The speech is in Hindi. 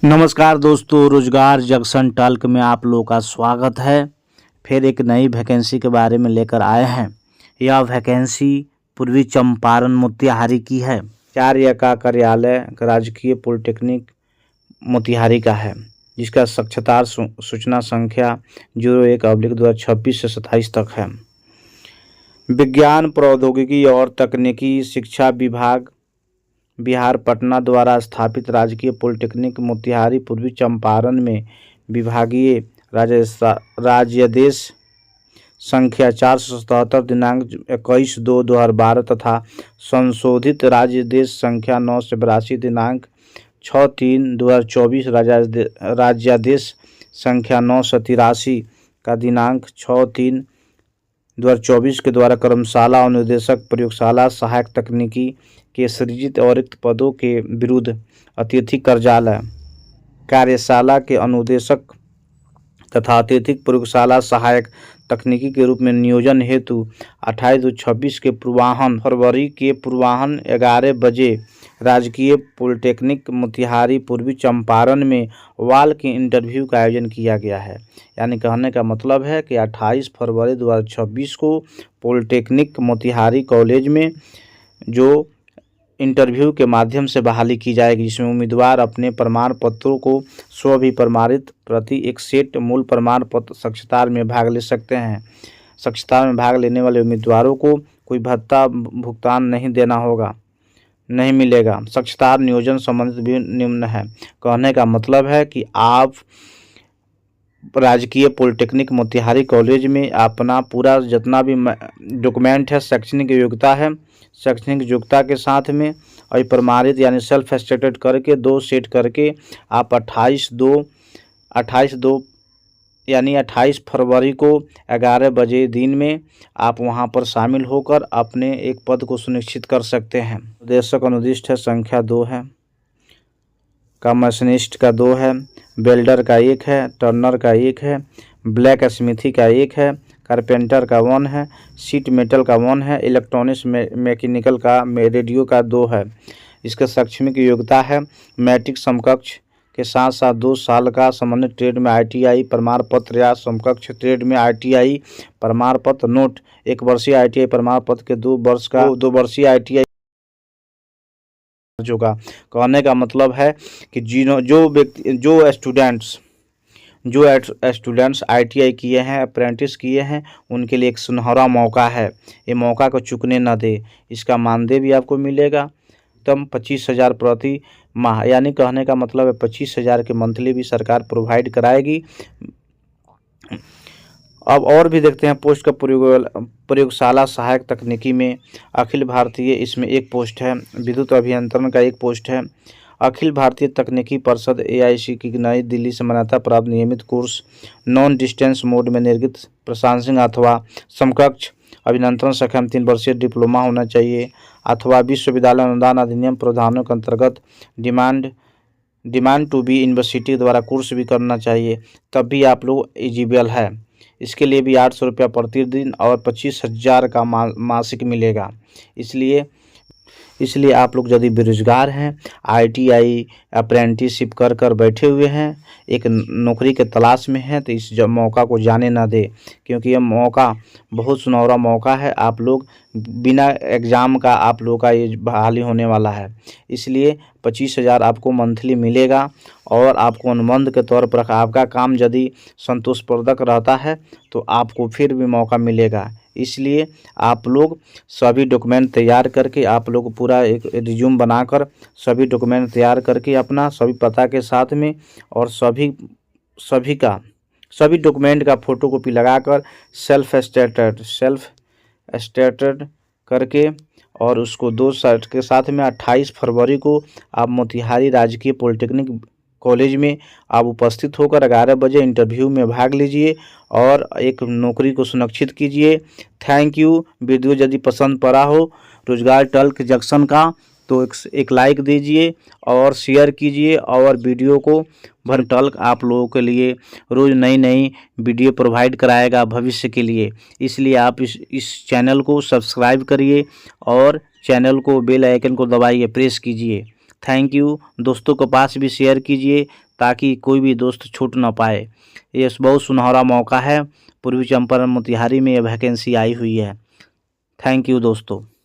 नमस्कार दोस्तों, रोजगार जंक्शन टॉक में आप लोगों का स्वागत है। फिर एक नई वैकेंसी के बारे में लेकर आए हैं। यह वैकेंसी पूर्वी चंपारण मोतिहारी की है। कार्य का कार्यालय राजकीय पॉलिटेक्निक मोतिहारी का है, जिसका साक्षात्कार सूचना संख्या 01/2026 से 27 तक है। विज्ञान प्रौद्योगिकी और तकनीकी शिक्षा विभाग बिहार पटना द्वारा स्थापित राजकीय पॉलिटेक्निक मोतिहारी पूर्वी चंपारण में विभागीय राज्यादेश संख्या 477 दिनांक 21/2/2012 तथा संशोधित राज्यादेश संख्या 982 दिनांक 6/3/2024 राज्यादेश संख्या 983 का दिनांक 6/3/2024 के द्वारा कर्मशाला और निर्देशक प्रयोगशाला सहायक तकनीकी के सृजित और रिक्त पदों के विरुद्ध अतिथि कार्यशाला के अनुदेशक तथा अतिथि प्रयोगशाला सहायक तकनीकी के रूप में नियोजन हेतु 28/26 के फरवरी के पूर्वाह्न 11 बजे राजकीय पॉलिटेक्निक मोतिहारी पूर्वी चंपारण में वाल के इंटरव्यू का आयोजन किया गया है। यानी कहने का मतलब है कि 28 फरवरी 2026 को पॉलिटेक्निक मोतिहारी कॉलेज में जो इंटरव्यू के माध्यम से बहाली की जाएगी, जिसमें उम्मीदवार अपने प्रमाण पत्रों को स्वभिप्रमाणित प्रति एक सेट मूल प्रमाण पत्र साक्षात्कार में भाग ले सकते हैं। साक्षात्कार में भाग लेने वाले उम्मीदवारों को कोई भत्ता भुगतान नहीं मिलेगा। साक्षात्कार नियोजन संबंधित भी निम्न है। कहने का मतलब है कि आप राजकीय पॉलिटेक्निक मोतिहारी कॉलेज में अपना पूरा जितना भी डॉक्यूमेंट है, शैक्षणिक योग्यता के साथ में और प्रमाणित यानी सेल्फ एटेस्टेड करके 2 सेट करके आप 28 फरवरी को 11 बजे दिन में आप वहां पर शामिल होकर अपने एक पद को सुनिश्चित कर सकते हैं। निर्देशक अनुदिष्ट है संख्या 2 है, मशीनिस्ट का 2 है, वेल्डर का 1 है, टर्नर का 1 है, ब्लैक स्मिथी का 1 है, कारपेंटर का 1 है, सीट मेटल का 1 है, इलेक्ट्रॉनिक्स मैकेनिकल का रेडियो का 2 है। इसका शैक्षणिक योग्यता है मैट्रिक समकक्ष के साथ साथ 2 साल का संबंधित ट्रेड में ITI प्रमाण पत्र या समकक्ष ट्रेड में ITI प्रमाण पत्र नोट 1 वर्षीय ITI प्रमाण पत्र के 2 वर्षीय ITI होगा। कहने का मतलब है कि जो स्टूडेंट्स ITI किए हैं, अप्रेंटिस किए हैं, उनके लिए एक सुनहरा मौका है। ये मौका को चूकने न दे। इसका मानदेय भी आपको मिलेगा तब 25,000 प्रति माह, यानी कहने का मतलब है 25,000 के मंथली भी सरकार प्रोवाइड कराएगी। अब और भी देखते हैं पोस्ट का प्रयोगशाला सहायक तकनीकी में अखिल भारतीय, इसमें 1 पोस्ट है। विद्युत अभियंत्रण का 1 पोस्ट है। अखिल भारतीय तकनीकी परिषद AIC की नई दिल्ली से मान्यता प्राप्त नियमित कोर्स नॉन डिस्टेंस मोड में निर्गत प्रशासनिक अथवा समकक्ष अभियंत्रण शाखा में 3 वर्षीय डिप्लोमा होना चाहिए अथवा विश्वविद्यालय अनुदान अधिनियम प्रावधानों के अंतर्गत डिमांड टू बी यूनिवर्सिटी द्वारा कोर्स भी करना चाहिए, तब भी आप लोग एलिजिबल है। इसके लिए भी 800 रुपया प्रतिदिन और 25,000 का मासिक मिलेगा। इसलिए आप लोग यदि बेरोजगार हैं, ITI अप्रेंटिसशिप कर बैठे हुए हैं, एक नौकरी के तलाश में हैं, तो इस मौका को जाने ना दे, क्योंकि यह मौका बहुत सुनहरा मौका है। आप लोग बिना एग्ज़ाम का आप लोग का ये बहाली होने वाला है। इसलिए 25,000 आपको मंथली मिलेगा और आपको अनुबंध के तौर पर आपका काम यदि संतोषप्रदक रहता है तो आपको फिर भी मौका मिलेगा। इसलिए आप लोग सभी डॉक्यूमेंट तैयार करके, आप लोग पूरा एक रिज्यूम बनाकर सभी डॉक्यूमेंट तैयार करके अपना सभी पता के साथ में और सभी डॉक्यूमेंट का फोटोकॉपी लगाकर सेल्फ एटेस्टेड करके और उसको 2 साल के साथ में 28 फरवरी को आप मोतिहारी राजकीय पॉलिटेक्निक कॉलेज में आप उपस्थित होकर 11 बजे इंटरव्यू में भाग लीजिए और एक नौकरी को सुनिश्चित कीजिए। Thank you. वीडियो यदि पसंद पड़ा हो रोजगार टॉक जंक्शन का तो एक लाइक दीजिए और शेयर कीजिए, और वीडियो को भर टॉक आप लोगों के लिए रोज़ नई वीडियो प्रोवाइड कराएगा भविष्य के लिए। इसलिए आप इस चैनल को सब्सक्राइब करिए और चैनल को बेल आइकन को दबाइए, प्रेस कीजिए। Thank you. दोस्तों के पास भी शेयर कीजिए ताकि कोई भी दोस्त छूट ना पाए। ये बहुत सुनहरा मौका है। पूर्वी चंपारण मोतिहारी में ये वैकेंसी आई हुई है। थैंक यू दोस्तों।